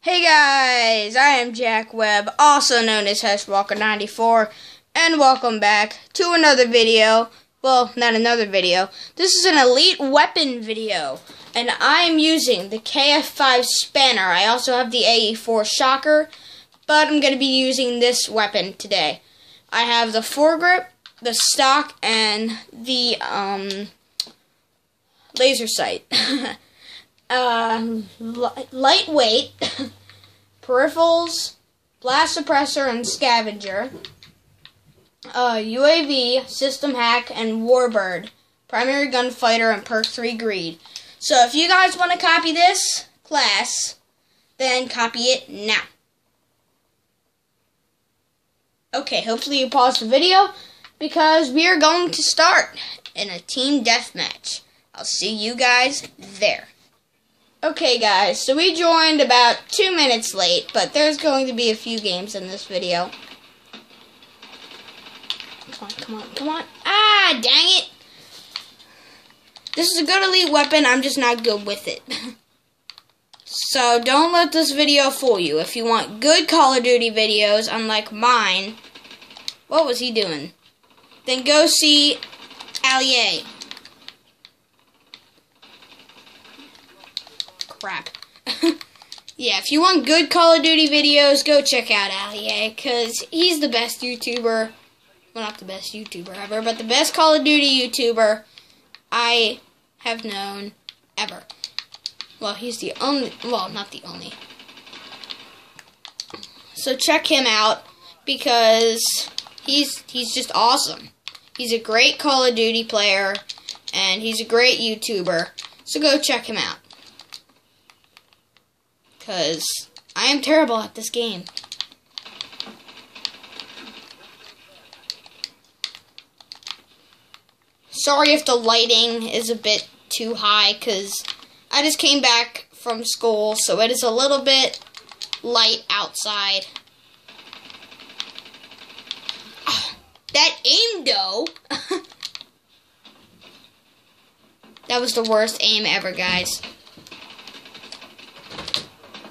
Hey guys, I am Jack Webb, also known as Heshwalker94, and welcome back to another video. Well, not another video. This is an elite weapon video, and I am using the KF5 Spanner. I also have the AE4 Shocker, but I'm going to be using this weapon today. I have the foregrip, the stock, and the laser sight. Lightweight, peripherals, blast suppressor and scavenger, UAV, system hack, and warbird, primary gunfighter, and perk 3 greed. So if you guys want to copy this class, then copy it now. Okay, hopefully you pause the video because we are going to start in a team deathmatch. I'll see you guys there. Okay guys, so we joined about 2 minutes late, but there's going to be a few games in this video. Come on. Ah, dang it! This is a good elite weapon, I'm just not good with it. So don't let this video fool you. If you want good Call of Duty videos, unlike mine, what was he doing? Then go see A.W. Crap. Yeah, if you want good Call of Duty videos, go check out A.W. because he's the best YouTuber. Well, not the best YouTuber ever, but the best Call of Duty YouTuber I have known ever. Well, he's the only, well, not the only. So check him out because he's just awesome. He's a great Call of Duty player and he's a great YouTuber. So go check him out. Because I am terrible at this game. Sorry if the lighting is a bit too high, because I just came back from school, so it is a little bit light outside. Oh, that aim, though. That was the worst aim ever, guys.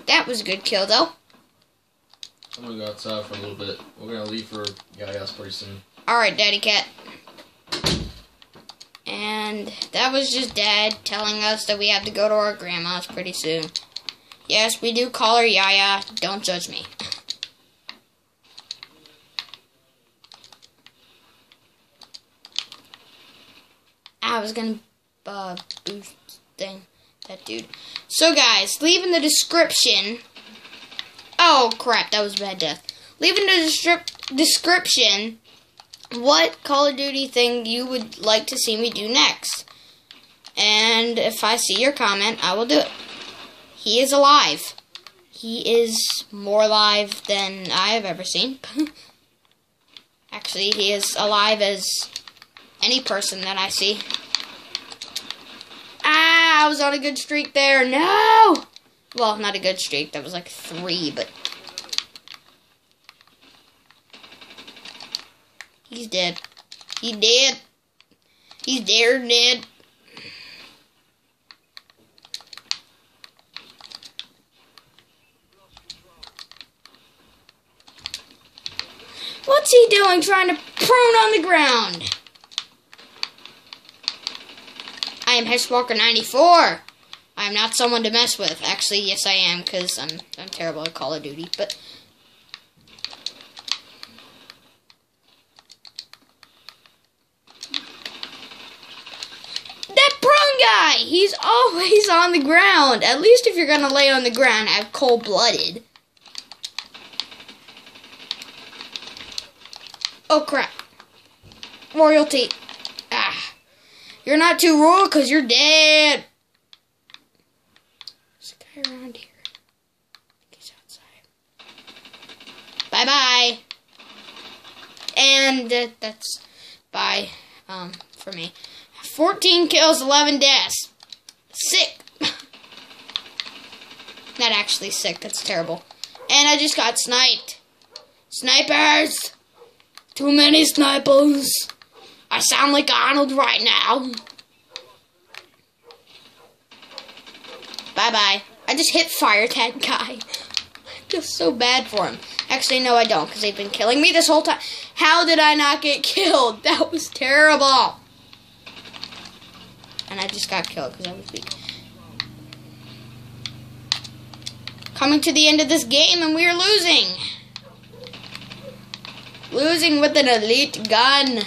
That was a good kill, though. I'm gonna go outside for a little bit. We're gonna leave for Yayas pretty soon. Alright, Daddy Cat. And that was just Dad telling us that we have to go to our grandma's pretty soon. Yes, we do call her Yaya. Don't judge me. I was gonna boost that dude. So guys, leave in the description. Oh crap, that was a bad death. Leave in the description what Call of Duty thing you would like to see me do next. And if I see your comment, I will do it. He is alive. He is more alive than I have ever seen. Actually, he is alive as any person that I see. Ah, I was on a good streak there. No! Well, not a good streak. That was like 3, but he's dead. He's dead. He's dead. What's he doing trying to prone on the ground? I am Heshwalker94. I am not someone to mess with. Actually, yes I am, because I'm terrible at Call of Duty, but that prone guy! He's always on the ground. At least if you're gonna lay on the ground, act cold-blooded. Oh crap. Royalty. Ah. You're not too royal because you're dead. There's a guy around here. He's outside. Bye-bye. And that's bye for me. 14 kills, 11 deaths. Sick. Not actually sick. That's terrible. And I just got sniped. Snipers. Too many snipers. I sound like Arnold right now. Bye-bye. I just hit fire that guy. feel so bad for him. Actually, no, I don't, because they've been killing me this whole time. How did I not get killed? That was terrible. And I just got killed because I was weak. Coming to the end of this game, and we are losing. Losing with an elite gun.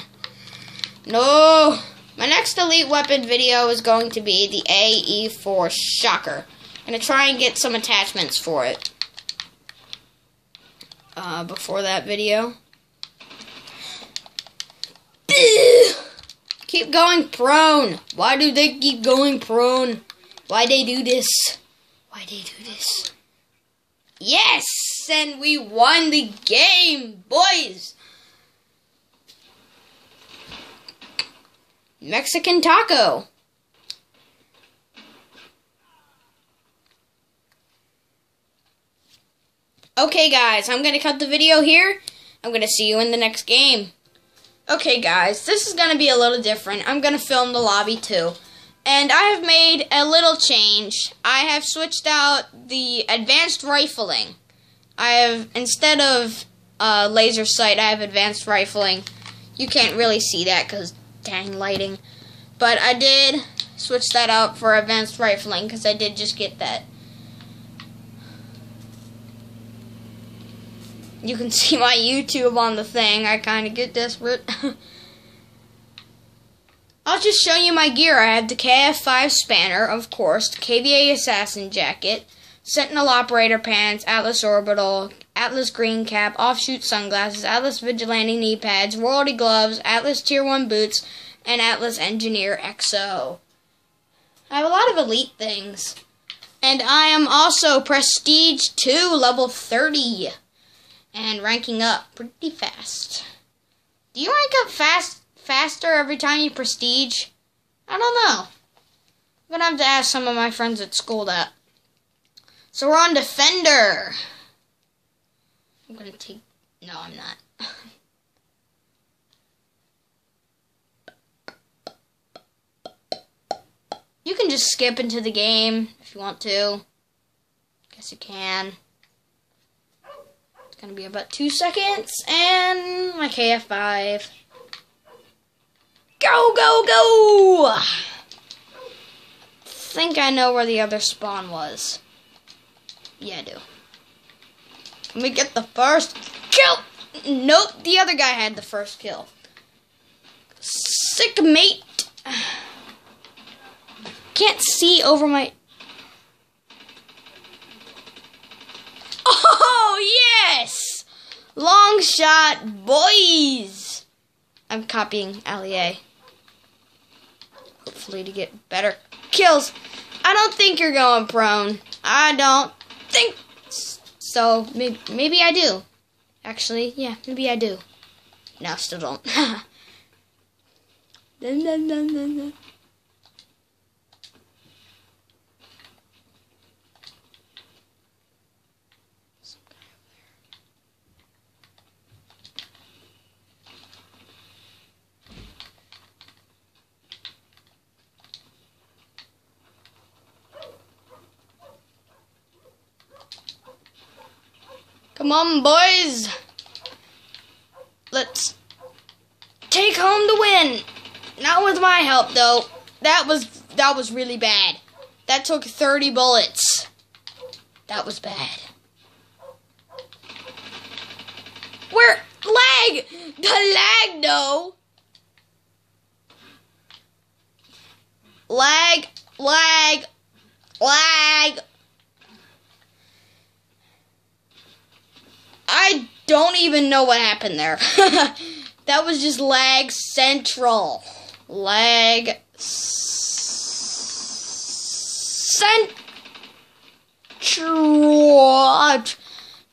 No. My next elite weapon video is going to be the AE4 Shocker. I'm going to try and get some attachments for it. Before that video. Keep going prone. Why do they keep going prone? Why they do this? Why they do this? Yes! And we won the game, boys! Mexican taco. Okay, guys, I'm going to cut the video here. I'm going to see you in the next game. Okay, guys, this is going to be a little different. I'm going to film the lobby, too. And I have made a little change. I have switched out the advanced rifling. I have, instead of laser sight, I have advanced rifling. You can't really see that because dang lighting. But I did switch that out for advanced rifling because I did just get that. You can see my YouTube on the thing. I kind of get desperate. I'll just show you my gear. I have the KF5 spanner, of course, the KVA assassin jacket, Sentinel operator pants, Atlas orbital, Atlas green cap, offshoot sunglasses, Atlas vigilante knee pads, royalty gloves, Atlas tier 1 boots, and Atlas engineer XO. I have a lot of elite things. And I am also prestige 2 level 30. And ranking up pretty fast. Do you rank up faster every time you prestige? I don't know. I'm gonna have to ask some of my friends at school that. So we're on Defender. I'm gonna take... No, I'm not. You can just skip into the game if you want to. Guess you can. Gonna be about 2 seconds, and my KF5. Go, go, go! I think I know where the other spawn was. Yeah, I do. Let me get the first kill! Nope, the other guy had the first kill. Sick mate! Can't see over my... Oh, yes! Long shot, boys! I'm copying Allier. Hopefully to get better kills. I don't think you're going prone. I don't think so. Maybe I do. Actually, yeah, maybe I do. No, still don't. Dun, dun, dun, dun, dun. Come on, boys. Let's take home the win. Not with my help, though. That was really bad. That took 30 bullets. That was bad. Where? Lag! The lag, though. Lag, lag, lag. I don't even know what happened there. That was just lag central. Lag central.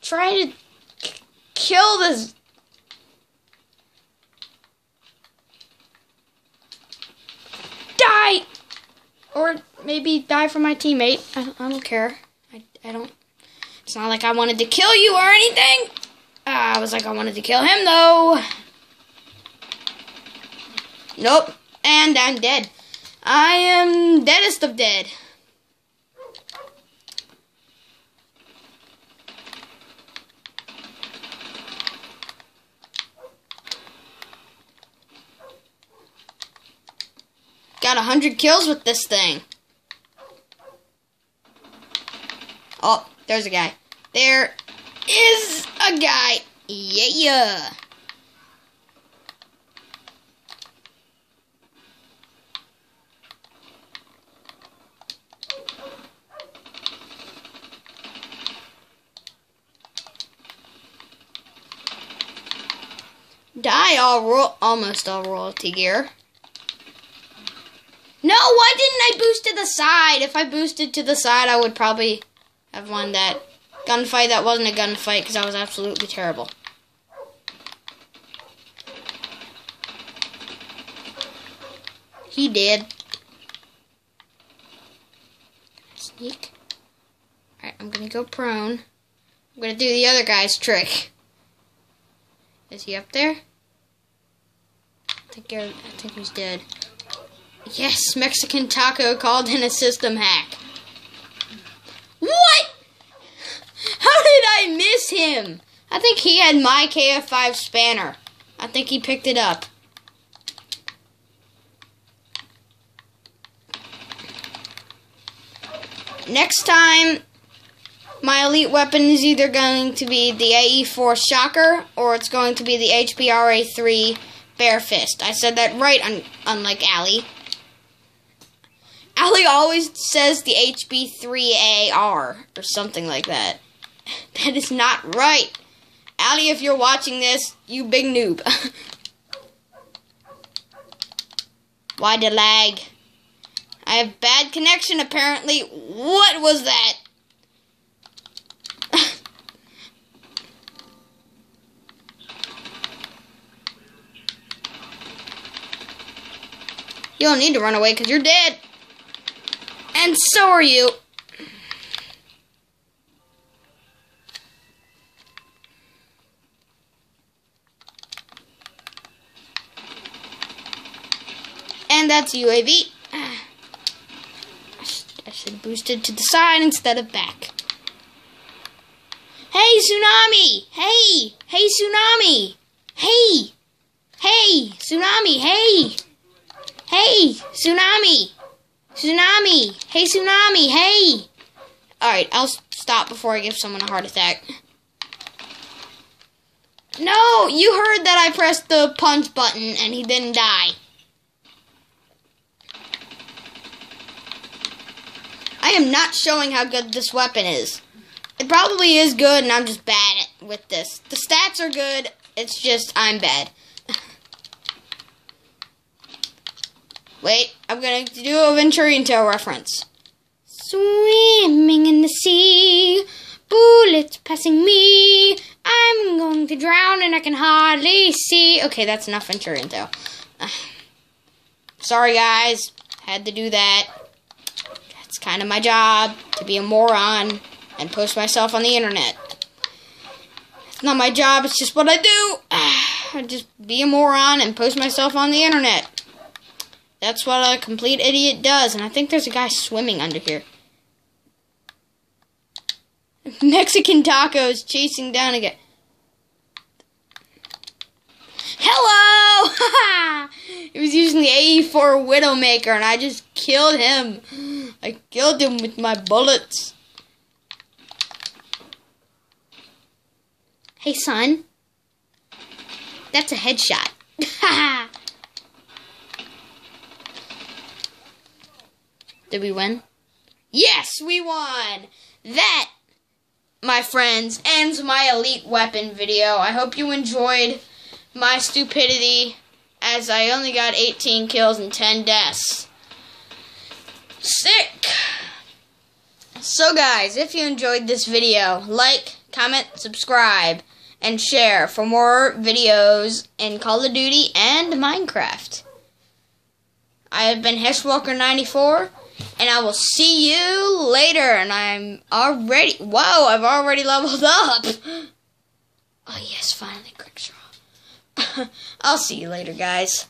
Trying to kill this. Die! Or maybe die for my teammate. I don't care. I don't. It's not like I wanted to kill you or anything. I was like, I wanted to kill him, though. Nope. And I'm dead. I am deadest of dead. got 100 kills with this thing. Oh, there's a guy. There is a guy. Yeah. Die almost all royalty gear. No, why didn't I boost to the side? If I boosted to the side, I would probably have won that gunfight. That wasn't a gunfight because I was absolutely terrible. He did. Sneak. Alright, I'm gonna go prone. I'm gonna do the other guy's trick. Is he up there? I think he's dead. Yes, Mexican Taco called in a system hack. What? How did I miss him? I think he had my KF5 spanner. I think he picked it up. Next time, my elite weapon is either going to be the AE4 Shocker or it's going to be the HPRA3 Bare Fist. I said that right, unlike Allie. Allie always says the HB3AR or something like that. That is not right. Allie, if you're watching this, you big noob. Why the lag? I have bad connection apparently. What was that? You don't need to run away because you're dead. And so are you. And that's UAV. I should have boosted to the side instead of back. Hey, Tsunami! Hey! Hey, Tsunami! Hey! Hey! Tsunami! Hey! Hey! Tsunami! Tsunami! Hey, Tsunami! Hey! Alright, I'll stop before I give someone a heart attack. No! You heard that I pressed the punch button and he didn't die. I am not showing how good this weapon is. It probably is good and I'm just bad with this. The stats are good, it's just I'm bad. Wait, I'm going to do a Venturian Tale reference. Swimming in the sea, bullets passing me. I'm going to drown and I can hardly see. Okay, that's enough Venturian Tale. Sorry guys, had to do that. It's kind of my job to be a moron and post myself on the internet. It's not my job, it's just what I do. I just be a moron and post myself on the internet. That's what a complete idiot does, and I think there's a guy swimming under here. Mexican Tacos chasing down again. Hello! He was using the AE4 Widowmaker, and I just killed him. I killed him with my bullets. Hey, son. That's a headshot. Did we win? Yes, we won! That, my friends, ends my elite weapon video. I hope you enjoyed my stupidity, as I only got 18 kills and 10 deaths. Sick! So guys, if you enjoyed this video, like, comment, subscribe, and share for more videos in Call of Duty and Minecraft. I have been Heshwalker94, and I will see you later. And I'm already, whoa, I've already leveled up. Oh yes, finally, quick draw. I'll see you later, guys.